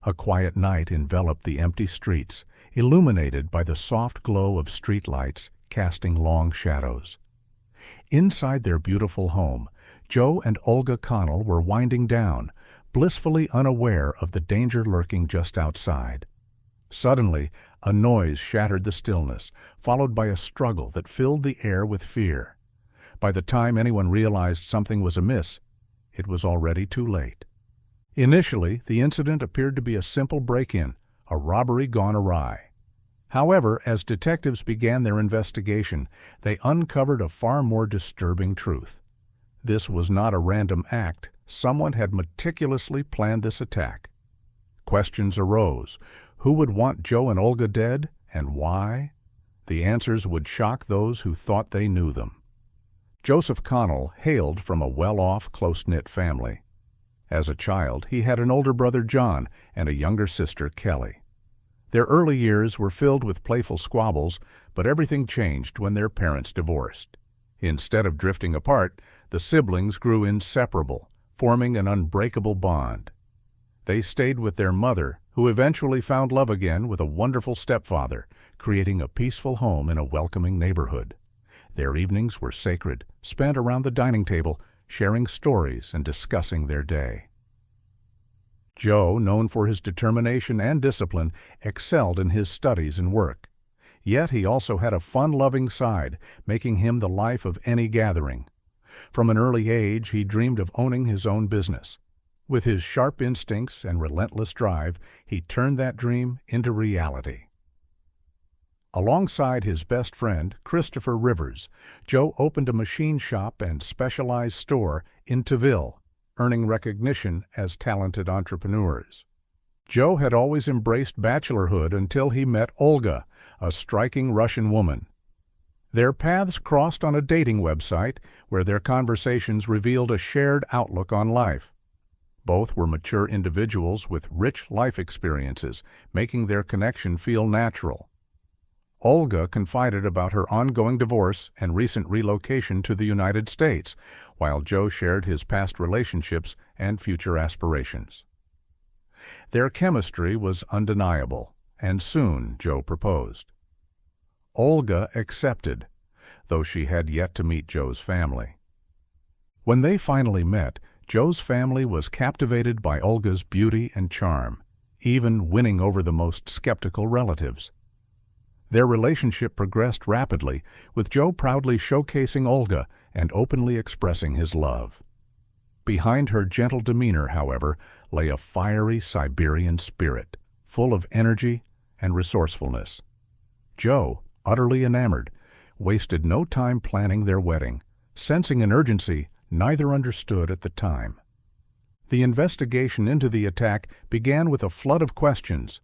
A quiet night enveloped the empty streets, illuminated by the soft glow of streetlights casting long shadows. Inside their beautiful home, Joe and Olga Connell were winding down, blissfully unaware of the danger lurking just outside. Suddenly, a noise shattered the stillness, followed by a struggle that filled the air with fear. By the time anyone realized something was amiss, it was already too late. Initially, the incident appeared to be a simple break-in, a robbery gone awry. However, as detectives began their investigation, they uncovered a far more disturbing truth. This was not a random act. Someone had meticulously planned this attack. Questions arose. Who would want Joe and Olga dead, and why? The answers would shock those who thought they knew them. Joseph Connell hailed from a well-off, close-knit family. As a child, he had an older brother, John, and a younger sister, Kelly. Their early years were filled with playful squabbles, but everything changed when their parents divorced. Instead of drifting apart, the siblings grew inseparable, forming an unbreakable bond. They stayed with their mother, who eventually found love again with a wonderful stepfather, creating a peaceful home in a welcoming neighborhood. Their evenings were sacred, spent around the dining table, sharing stories and discussing their day. Joe, known for his determination and discipline, excelled in his studies and work. Yet he also had a fun-loving side, making him the life of any gathering. From an early age, he dreamed of owning his own business. With his sharp instincts and relentless drive, he turned that dream into reality. Alongside his best friend, Christopher Rivers, Joe opened a machine shop and specialized store in Taville, earning recognition as talented entrepreneurs. Joe had always embraced bachelorhood until he met Olga, a striking Russian woman. Their paths crossed on a dating website where their conversations revealed a shared outlook on life. Both were mature individuals with rich life experiences, making their connection feel natural. Olga confided about her ongoing divorce and recent relocation to the United States, while Joe shared his past relationships and future aspirations. Their chemistry was undeniable, and soon Joe proposed. Olga accepted, though she had yet to meet Joe's family. When they finally met, Joe's family was captivated by Olga's beauty and charm, even winning over the most skeptical relatives. Their relationship progressed rapidly, with Joe proudly showcasing Olga and openly expressing his love. Behind her gentle demeanor, however, lay a fiery Siberian spirit, full of energy and resourcefulness. Joe, utterly enamored, wasted no time planning their wedding, sensing an urgency neither understood at the time. The investigation into the attack began with a flood of questions.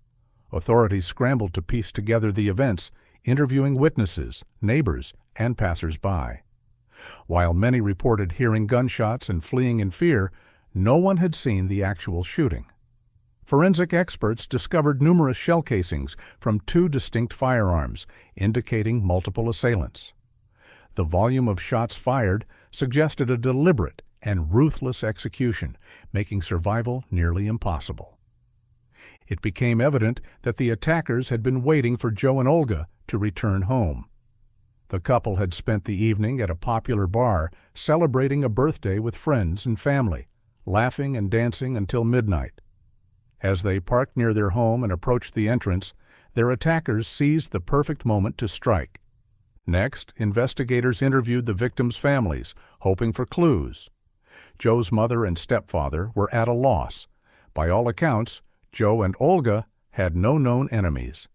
Authorities scrambled to piece together the events, interviewing witnesses, neighbors, and passers-by. While many reported hearing gunshots and fleeing in fear, no one had seen the actual shooting. Forensic experts discovered numerous shell casings from 2 distinct firearms, indicating multiple assailants. The volume of shots fired suggested a deliberate and ruthless execution, making survival nearly impossible. It became evident that the attackers had been waiting for Joe and Olga to return home. The couple had spent the evening at a popular bar, celebrating a birthday with friends and family, laughing and dancing until midnight. As they parked near their home and approached the entrance, their attackers seized the perfect moment to strike. Next, investigators interviewed the victims' families, hoping for clues. Joe's mother and stepfather were at a loss. By all accounts, Joe and Olga had no known enemies.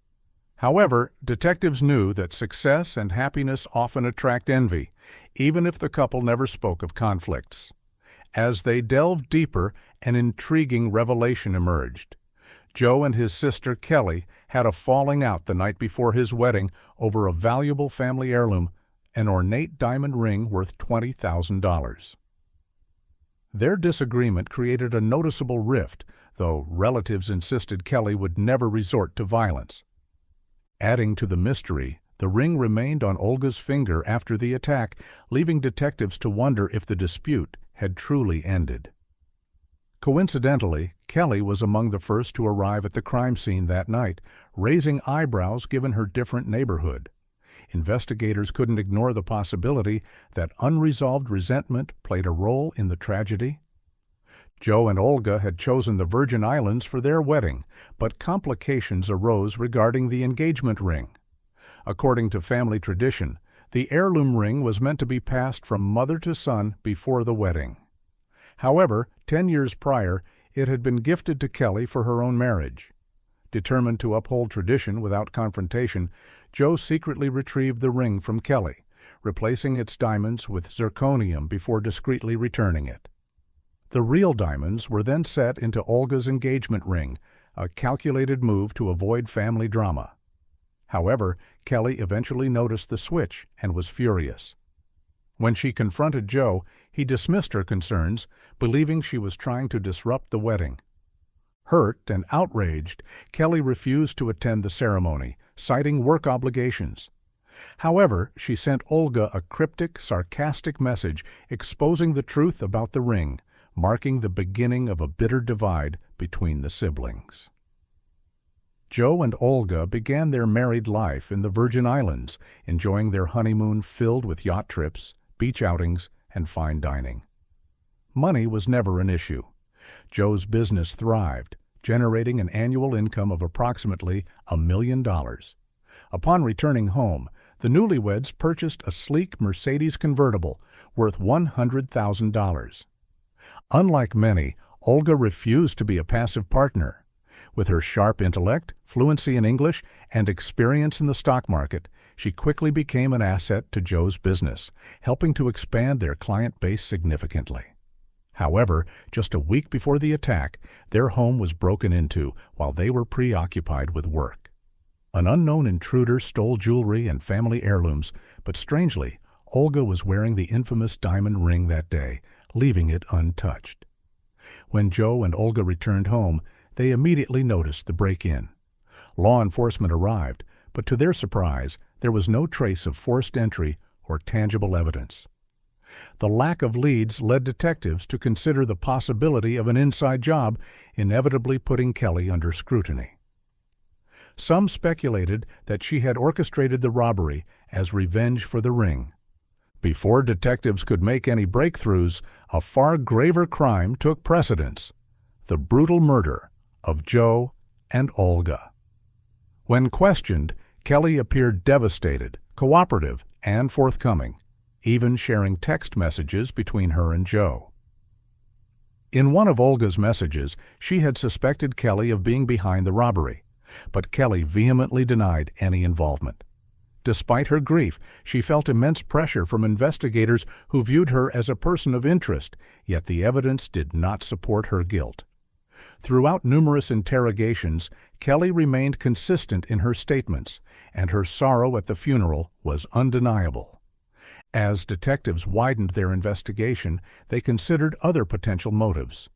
However, detectives knew that success and happiness often attract envy, even if the couple never spoke of conflicts. As they delved deeper, an intriguing revelation emerged. Joe and his sister Kelly had a falling out the night before his wedding over a valuable family heirloom, an ornate diamond ring worth $20,000. Their disagreement created a noticeable rift, though relatives insisted Kelly would never resort to violence. Adding to the mystery, the ring remained on Olga's finger after the attack, leaving detectives to wonder if the dispute had truly ended. Coincidentally, Kelly was among the first to arrive at the crime scene that night, raising eyebrows given her different neighborhood. Investigators couldn't ignore the possibility that unresolved resentment played a role in the tragedy. Joe and Olga had chosen the Virgin Islands for their wedding, but complications arose regarding the engagement ring. According to family tradition, the heirloom ring was meant to be passed from mother to son before the wedding. However, 10 years prior, it had been gifted to Kelly for her own marriage. Determined to uphold tradition without confrontation, Joe secretly retrieved the ring from Kelly, replacing its diamonds with zirconium before discreetly returning it. The real diamonds were then set into Olga's engagement ring, a calculated move to avoid family drama. However, Kelly eventually noticed the switch and was furious. When she confronted Joe, he dismissed her concerns, believing she was trying to disrupt the wedding. Hurt and outraged, Kelly refused to attend the ceremony, citing work obligations. However, she sent Olga a cryptic, sarcastic message exposing the truth about the ring, marking the beginning of a bitter divide between the siblings. Joe and Olga began their married life in the Virgin Islands, enjoying their honeymoon filled with yacht trips, beach outings, and fine dining. Money was never an issue. Joe's business thrived, generating an annual income of approximately $1 million. Upon returning home, the newlyweds purchased a sleek Mercedes convertible worth $100,000. Unlike many, Olga refused to be a passive partner. With her sharp intellect, fluency in English, and experience in the stock market, she quickly became an asset to Joe's business, helping to expand their client base significantly. However, just a week before the attack, their home was broken into while they were preoccupied with work. An unknown intruder stole jewelry and family heirlooms, but strangely, Olga was wearing the infamous diamond ring that day, leaving it untouched. When Joe and Olga returned home, they immediately noticed the break-in. Law enforcement arrived, but to their surprise, there was no trace of forced entry or tangible evidence. The lack of leads led detectives to consider the possibility of an inside job, inevitably putting Kelly under scrutiny. Some speculated that she had orchestrated the robbery as revenge for the ring. Before detectives could make any breakthroughs, a far graver crime took precedence: the brutal murder of Joe and Olga. When questioned, Kelly appeared devastated, cooperative, and forthcoming, even sharing text messages between her and Joe. In one of Olga's messages, she had suspected Kelly of being behind the robbery, but Kelly vehemently denied any involvement. Despite her grief, she felt immense pressure from investigators who viewed her as a person of interest, yet the evidence did not support her guilt. Throughout numerous interrogations, Kelly remained consistent in her statements, and her sorrow at the funeral was undeniable. As detectives widened their investigation, they considered other potential motives.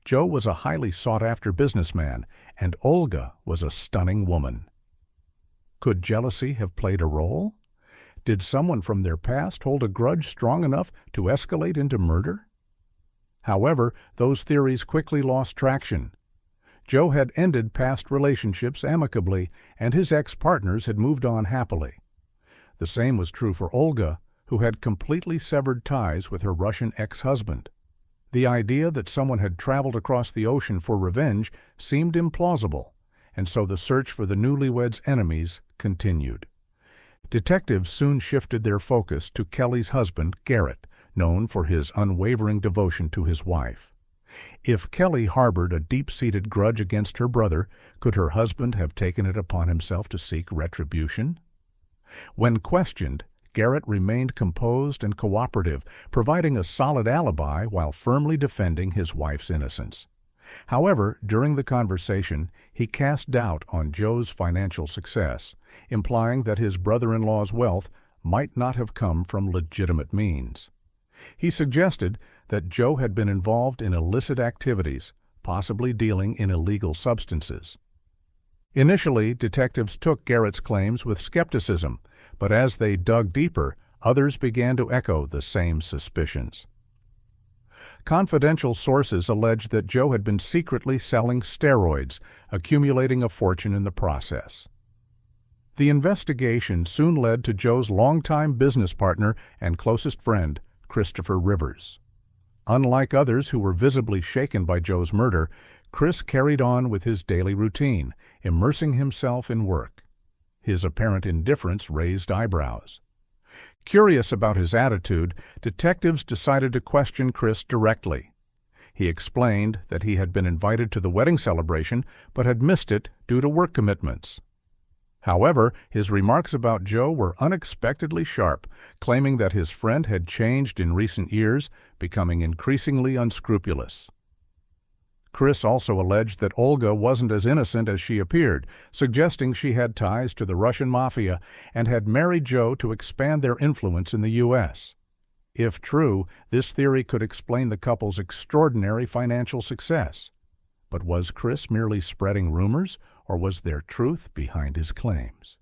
Joe was a highly sought-after businessman, and Olga was a stunning woman. Could jealousy have played a role? Did someone from their past hold a grudge strong enough to escalate into murder? However, those theories quickly lost traction. Joe had ended past relationships amicably, and his ex-partners had moved on happily. The same was true for Olga, who had completely severed ties with her Russian ex-husband. The idea that someone had traveled across the ocean for revenge seemed implausible, and so the search for the newlyweds' enemies continued. Detectives soon shifted their focus to Kelly's husband, Garrett, known for his unwavering devotion to his wife. If Kelly harbored a deep-seated grudge against her brother, could her husband have taken it upon himself to seek retribution? When questioned, Garrett remained composed and cooperative, providing a solid alibi while firmly defending his wife's innocence. However, during the conversation, he cast doubt on Joe's financial success, implying that his brother-in-law's wealth might not have come from legitimate means. He suggested that Joe had been involved in illicit activities, possibly dealing in illegal substances. Initially, detectives took Garrett's claims with skepticism, but as they dug deeper, others began to echo the same suspicions. Confidential sources alleged that Joe had been secretly selling steroids, accumulating a fortune in the process. The investigation soon led to Joe's longtime business partner and closest friend, Christopher Rivers. Unlike others who were visibly shaken by Joe's murder, Chris carried on with his daily routine, immersing himself in work. His apparent indifference raised eyebrows. Curious about his attitude, detectives decided to question Chris directly. He explained that he had been invited to the wedding celebration but had missed it due to work commitments. However, his remarks about Joe were unexpectedly sharp, claiming that his friend had changed in recent years, becoming increasingly unscrupulous. Chris also alleged that Olga wasn't as innocent as she appeared, suggesting she had ties to the Russian mafia and had married Joe to expand their influence in the U.S. If true, this theory could explain the couple's extraordinary financial success. But was Chris merely spreading rumors, or was there truth behind his claims?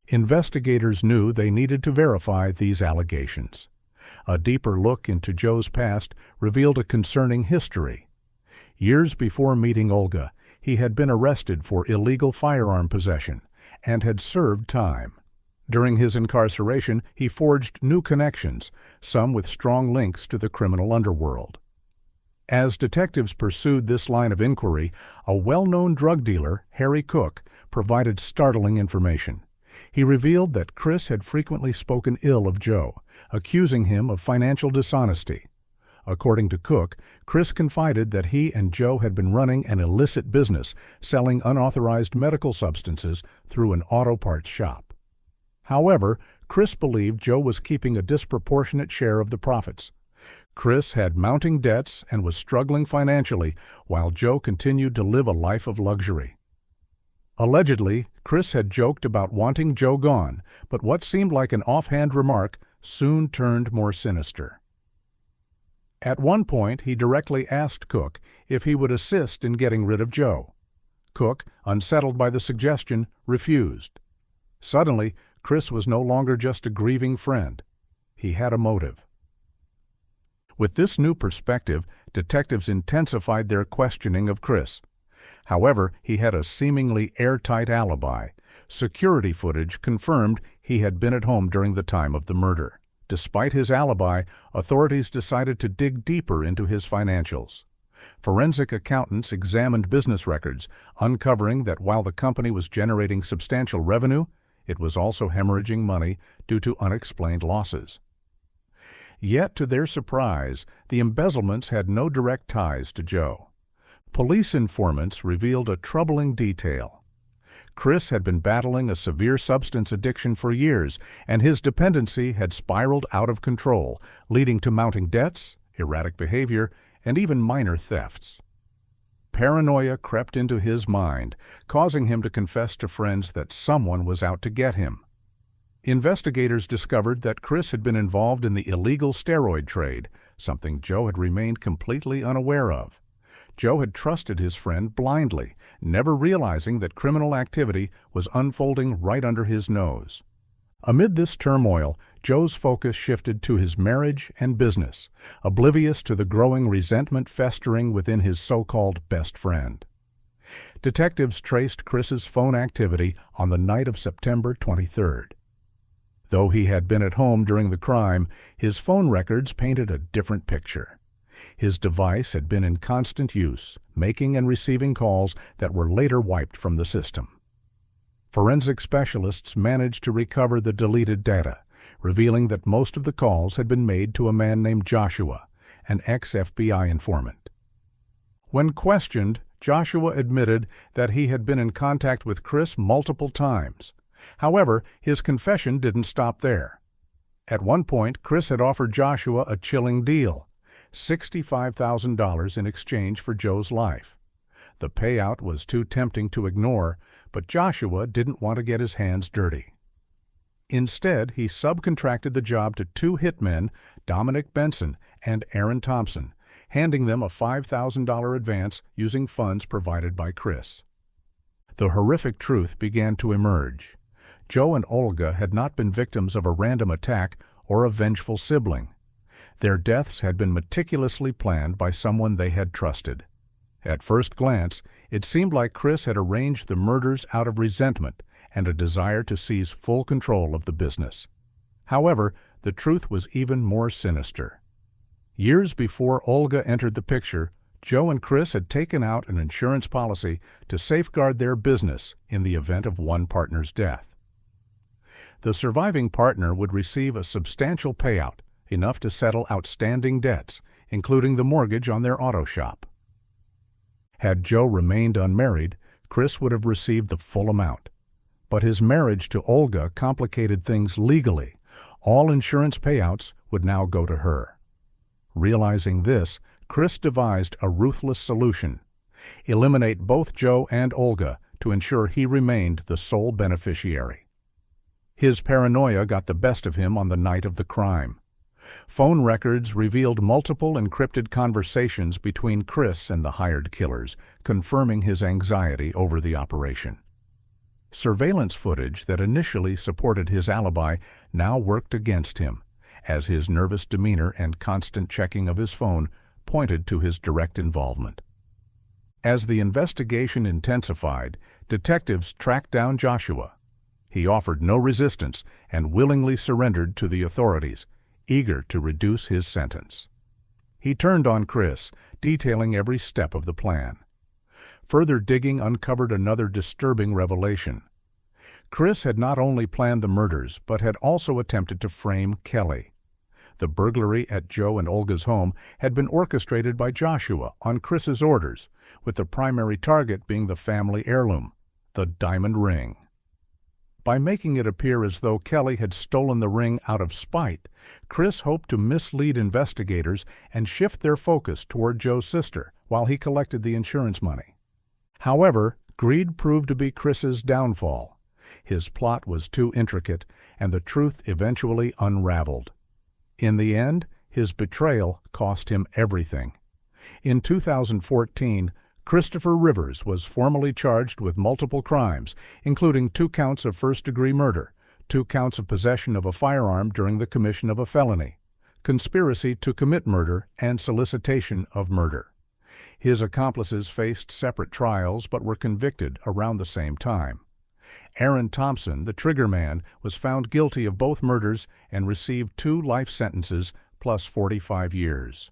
Investigators knew they needed to verify these allegations. A deeper look into Joe's past revealed a concerning history. Years before meeting Olga, he had been arrested for illegal firearm possession and had served time. During his incarceration, he forged new connections, some with strong links to the criminal underworld. As detectives pursued this line of inquiry, a well-known drug dealer, Harry Cook, provided startling information. He revealed that Chris had frequently spoken ill of Joe, accusing him of financial dishonesty. According to Cook, Chris confided that he and Joe had been running an illicit business, selling unauthorized medical substances through an auto parts shop. However, Chris believed Joe was keeping a disproportionate share of the profits. Chris had mounting debts and was struggling financially, while Joe continued to live a life of luxury. Allegedly, Chris had joked about wanting Joe gone, but what seemed like an offhand remark soon turned more sinister. At one point, he directly asked Cook if he would assist in getting rid of Joe. Cook, unsettled by the suggestion, refused. Suddenly, Chris was no longer just a grieving friend. He had a motive. With this new perspective, detectives intensified their questioning of Chris. However, he had a seemingly airtight alibi. Security footage confirmed he had been at home during the time of the murder. Despite his alibi, authorities decided to dig deeper into his financials. Forensic accountants examined business records, uncovering that while the company was generating substantial revenue, it was also hemorrhaging money due to unexplained losses. Yet, to their surprise, the embezzlements had no direct ties to Joe. Police informants revealed a troubling detail. Chris had been battling a severe substance addiction for years, and his dependency had spiraled out of control, leading to mounting debts, erratic behavior, and even minor thefts. Paranoia crept into his mind, causing him to confess to friends that someone was out to get him. Investigators discovered that Chris had been involved in the illegal steroid trade, something Joe had remained completely unaware of. Joe had trusted his friend blindly, never realizing that criminal activity was unfolding right under his nose. Amid this turmoil, Joe's focus shifted to his marriage and business, oblivious to the growing resentment festering within his so-called best friend. Detectives traced Chris's phone activity on the night of September 23rd. Though he had been at home during the crime, his phone records painted a different picture. His device had been in constant use, making and receiving calls that were later wiped from the system. Forensic specialists managed to recover the deleted data, revealing that most of the calls had been made to a man named Joshua, an ex-FBI informant. When questioned, Joshua admitted that he had been in contact with Chris multiple times. However, his confession didn't stop there. At one point, Chris had offered Joshua a chilling deal, $65,000 in exchange for Joe's life. The payout was too tempting to ignore, but Joshua didn't want to get his hands dirty. Instead, he subcontracted the job to two hitmen, Dominic Benson and Aaron Thompson, handing them a $5,000 advance using funds provided by Chris. The horrific truth began to emerge. Joe and Olga had not been victims of a random attack or a vengeful sibling. Their deaths had been meticulously planned by someone they had trusted. At first glance, it seemed like Chris had arranged the murders out of resentment and a desire to seize full control of the business. However, the truth was even more sinister. Years before Olga entered the picture, Joe and Chris had taken out an insurance policy to safeguard their business in the event of one partner's death. The surviving partner would receive a substantial payout, enough to settle outstanding debts, including the mortgage on their auto shop. Had Joe remained unmarried, Chris would have received the full amount. But his marriage to Olga complicated things legally. All insurance payouts would now go to her. Realizing this, Chris devised a ruthless solution: eliminate both Joe and Olga to ensure he remained the sole beneficiary. His paranoia got the best of him on the night of the crime. Phone records revealed multiple encrypted conversations between Chris and the hired killers, confirming his anxiety over the operation. Surveillance footage that initially supported his alibi now worked against him, as his nervous demeanor and constant checking of his phone pointed to his direct involvement. As the investigation intensified, detectives tracked down Joshua. He offered no resistance and willingly surrendered to the authorities, eager to reduce his sentence. He turned on Chris, detailing every step of the plan. Further digging uncovered another disturbing revelation. Chris had not only planned the murders, but had also attempted to frame Kelly. The burglary at Joe and Olga's home had been orchestrated by Joshua on Chris's orders, with the primary target being the family heirloom, the diamond ring. By making it appear as though Kelly had stolen the ring out of spite, Chris hoped to mislead investigators and shift their focus toward Joe's sister while he collected the insurance money. However, greed proved to be Chris's downfall. His plot was too intricate, and the truth eventually unraveled. In the end, his betrayal cost him everything. In 2014, Christopher Rivers was formally charged with multiple crimes, including 2 counts of first-degree murder, 2 counts of possession of a firearm during the commission of a felony, conspiracy to commit murder, and solicitation of murder. His accomplices faced separate trials but were convicted around the same time. Aaron Thompson, the trigger man, was found guilty of both murders and received 2 life sentences plus 45 years.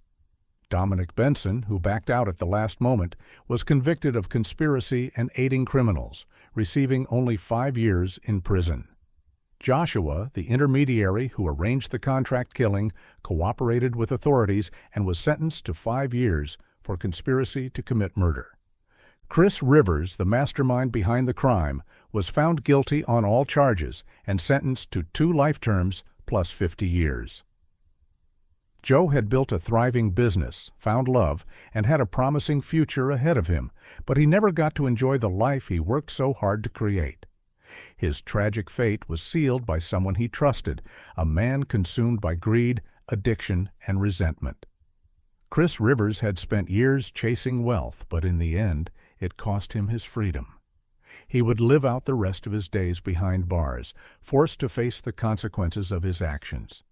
Dominic Benson, who backed out at the last moment, was convicted of conspiracy and aiding criminals, receiving only 5 years in prison. Joshua, the intermediary who arranged the contract killing, cooperated with authorities and was sentenced to 5 years for conspiracy to commit murder. Chris Rivers, the mastermind behind the crime, was found guilty on all charges and sentenced to 2 life terms plus 50 years. Joe had built a thriving business, found love, and had a promising future ahead of him, but he never got to enjoy the life he worked so hard to create. His tragic fate was sealed by someone he trusted, a man consumed by greed, addiction, and resentment. Chris Rivers had spent years chasing wealth, but in the end, it cost him his freedom. He would live out the rest of his days behind bars, forced to face the consequences of his actions.